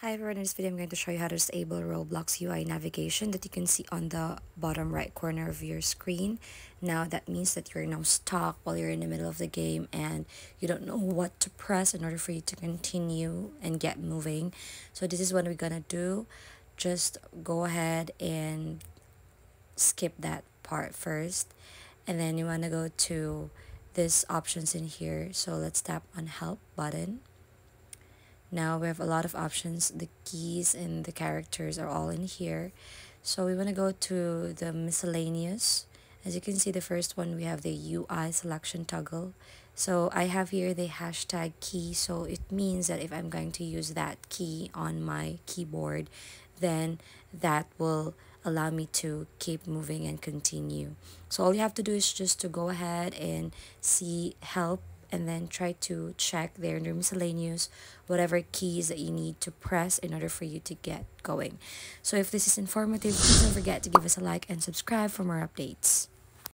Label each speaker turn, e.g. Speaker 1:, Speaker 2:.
Speaker 1: Hi everyone, in this video I'm going to show you how to disable Roblox UI navigation that you can see on the bottom right corner of your screen. Now that means that you're now stuck while you're in the middle of the game and you don't know what to press in order for you to continue and get moving. So this is what we're gonna do. Just go ahead and skip that part first, and then you want to go to this options in here. So let's tap on help button. Now we have a lot of options. The keys and the characters are all in here. So we want to go to the miscellaneous. As you can see, the first one, we have the UI selection toggle. So I have here the hashtag key. So it means that if I'm going to use that key on my keyboard, then that will allow me to keep moving and continue. So all you have to do is just to go ahead and see help, and then try to check there in your miscellaneous whatever keys that you need to press in order for you to get going. So if this is informative, please don't forget to give us a like and subscribe for more updates.